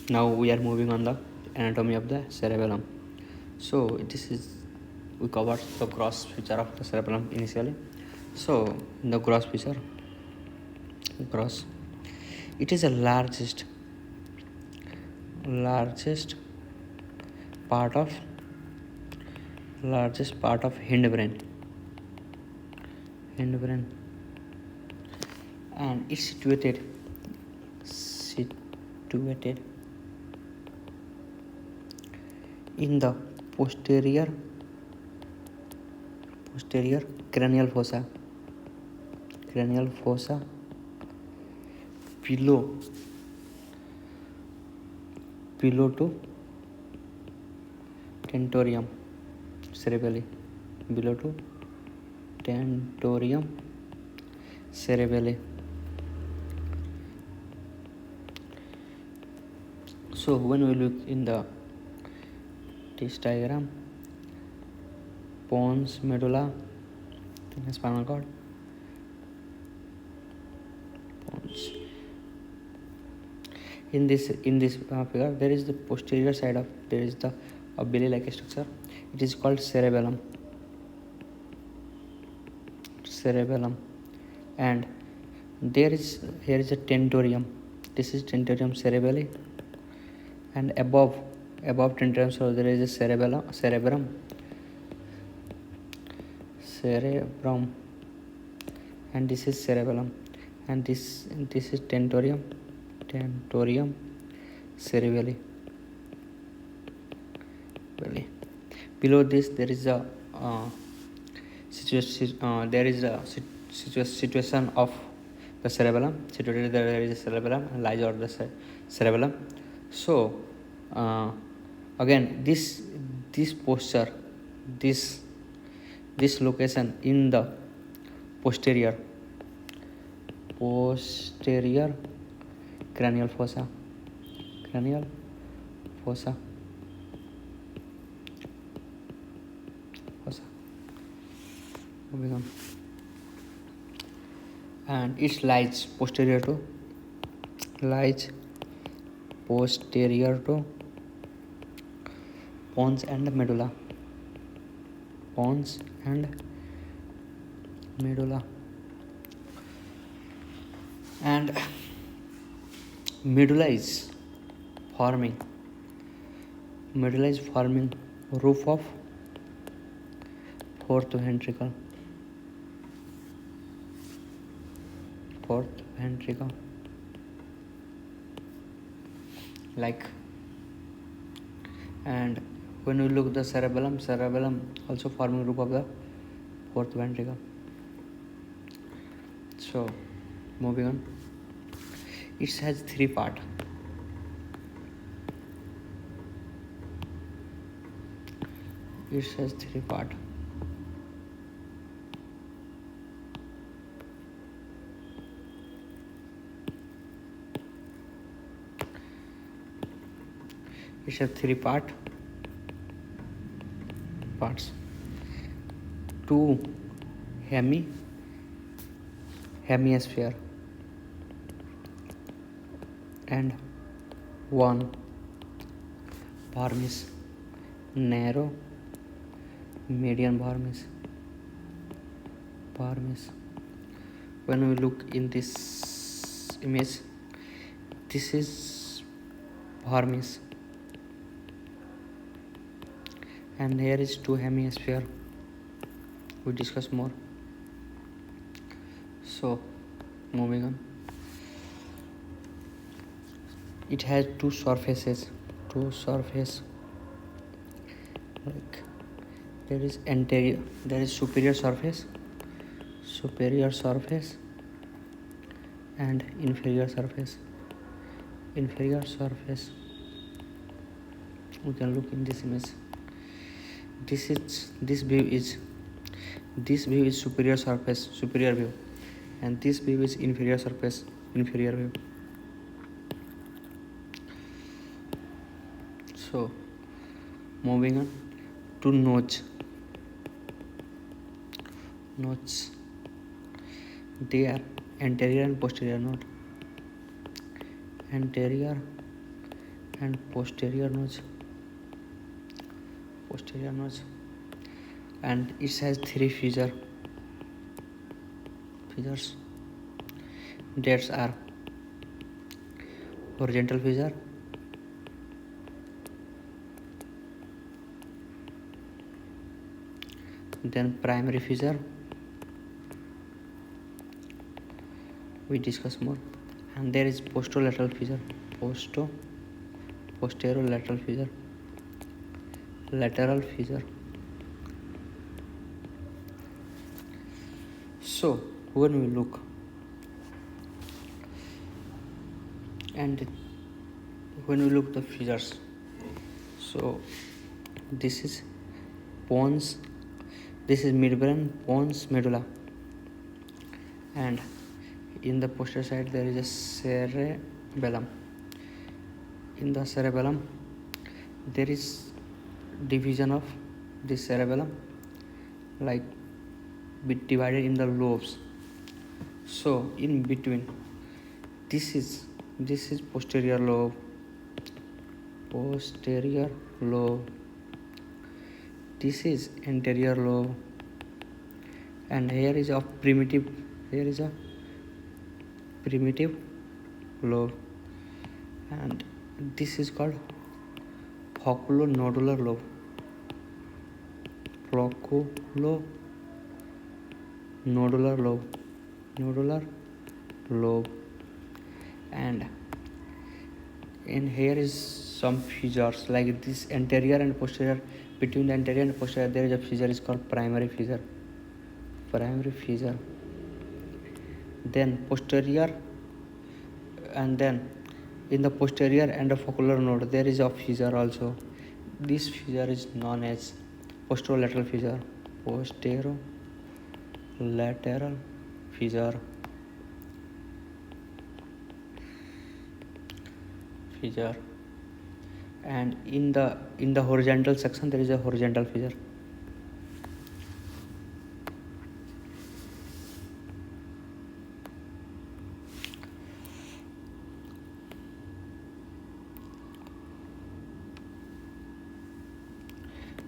Now we are moving on the anatomy of the cerebellum. So this is, we covered the gross feature of the cerebellum initially. So in the gross feature, it is the largest part of hindbrain, and it's situated in the posterior cranial fossa below to tentorium cerebelli, So when we look in this diagram, pons, medulla, spinal cord, pons. In this figure, there is the posterior side of, there is the belly-like structure. It is called cerebellum, and here is a tentorium. This is tentorium cerebelli, and above tentorium, so there is a cerebrum, and this is cerebellum, and this is tentorium cerebelli. Below this there is a situation of the cerebellum. Situated there is a cerebellum, and lies over the cerebellum. So again, this posture, this location in the posterior cranial fossa. Moving on. And it lies posterior to pons and medulla. And medulla is forming roof of fourth ventricle. Like, and when we look the cerebellum also forming roof of the fourth ventricle. So moving on, it has three parts. It has three parts. Parts. Two hemisphere and one vermis, narrow median vermis. When we look in this image, this is vermis, and here is two hemisphere. We discuss more. So moving on, it has two surfaces. Like, there is superior surface and inferior surface. We can look in this image. This view is superior view, and this view is inferior view. So moving on to nodes. They are anterior and posterior node. Anterior and posterior nose, and it has three features that are horizontal feature, then primary feature, we discuss more, and there is posterolateral feature, posterolateral feature, lateral feature. So when we look the features, so this is pons, this is midbrain, pons, medulla, and in the posterior side there is a cerebellum. In the cerebellum there is division of the cerebellum, like bit divided in the lobes. So in between, this is posterior lobe, this is anterior lobe, and here is a primitive lobe, and this is called oculonodular lobe, nodular lobe, and in here is some features like this anterior and posterior. Between the anterior and posterior there is a feature is called primary feature, then posterior, and then in the posterior and the focular node there is a feature also. This feature is known as posterolateral feature, and in the horizontal section there is a horizontal feature.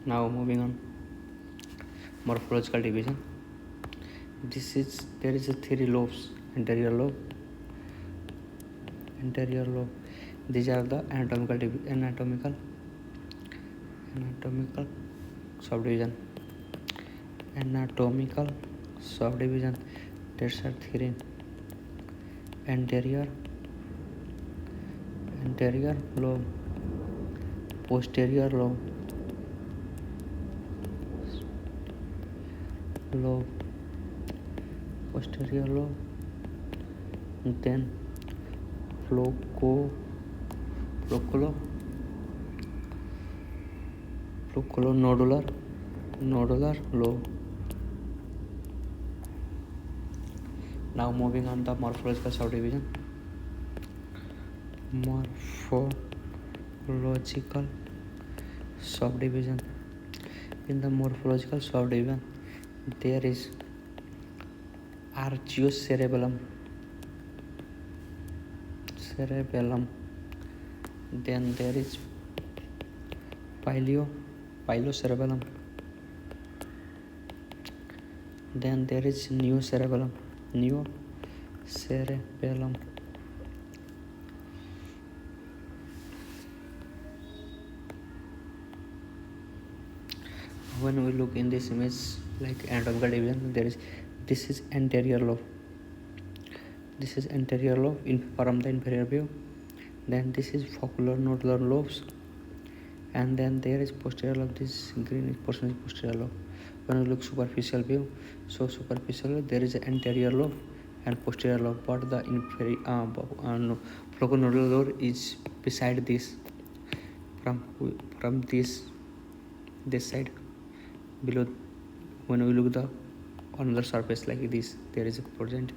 Now moving on, morphological division. There is a three lobes, anterior lobe. These are the anatomical subdivision. That's are three: anterior lobe, posterior lobe, then nodular lobe. Now moving on the morphological subdivision. In the morphological subdivision there is archiocerebellum, then there is pilocerebellum, then there is neocerebellum. When we look in this image like anatomical division, this is anterior lobe, from the inferior view, then this is foculonodular lobes, and then there is posterior lobe. This green portion is posterior lobe. When we look superficial view, so superficial there is an anterior lobe and posterior lobe, but the inferior foculonodular lobe is beside this, from this side below. When we look the another surface like this, there is a present.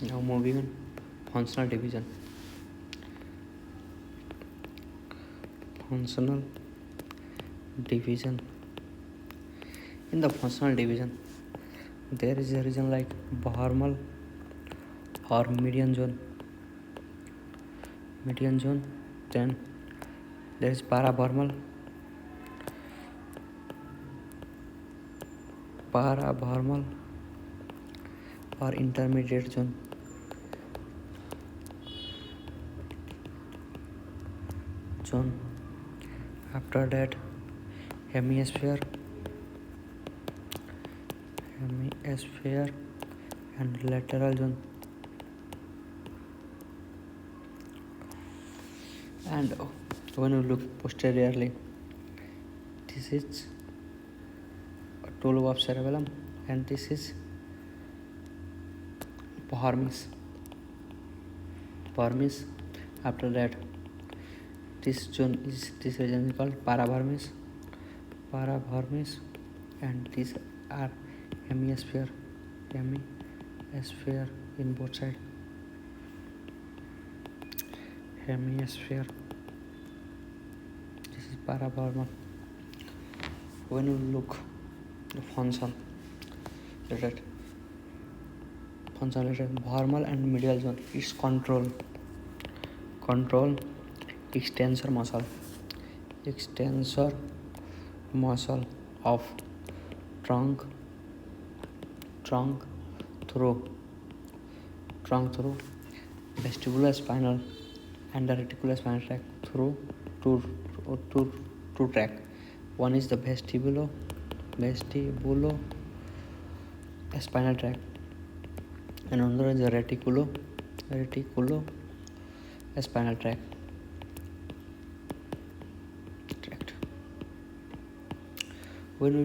Now moving on, functional division. In the functional division there is a region like Barmal or median zone. Then there is paravermal or intermediate zone. After that, hemisphere and lateral zone. And when you look posteriorly, this is a tool of cerebellum, and this is Parmis. After that, this region is called paravermis, and these are hemisphere in both sides. Hemisphere. This is paravermal. When you look the function, vermal and medial zone is control extensor muscle of trunk through vestibular spinal and the reticular spinal tract through two track. One is the vestibulo spinal tract, and another is the reticulo spinal tract. When we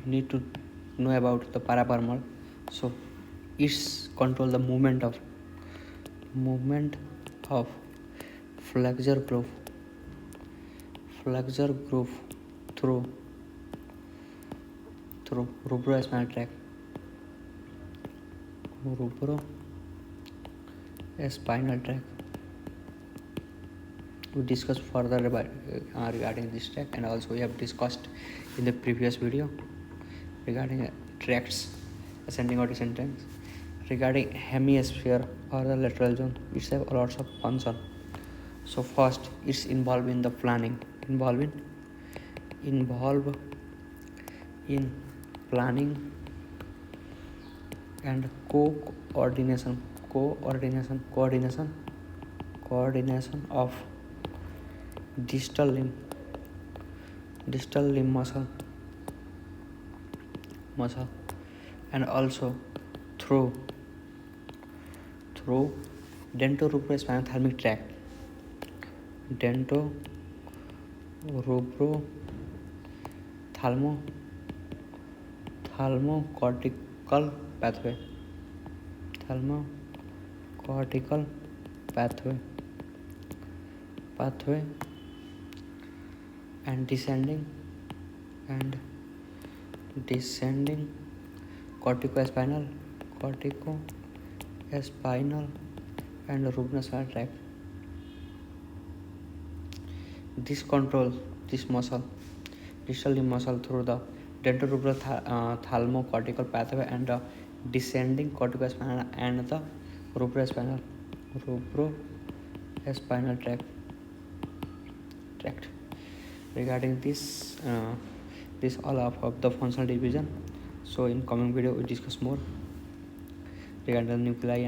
need to know about the paravermal, so it's control the movement of flexor groove through rubrospinal tract. We discussed further regarding this track, and also we have discussed in the previous video regarding tracts, ascending or descending. Regarding hemisphere or the lateral zone, it's have lots of function. So first, it's involved in the planning, involved in planning and coordination of distal limb muscle, and also through dento-rubrospinothalamic tract, thalmo-cortical pathway and descending corticospinal and rubrospinal tract. This controls this muscle, distal limb muscle, through the dento-rubro-thalmo-cortical pathway and the descending corticospinal and the rubrospinal tract. Regarding this all of the functional division. So in coming video we discuss more regarding the nuclei and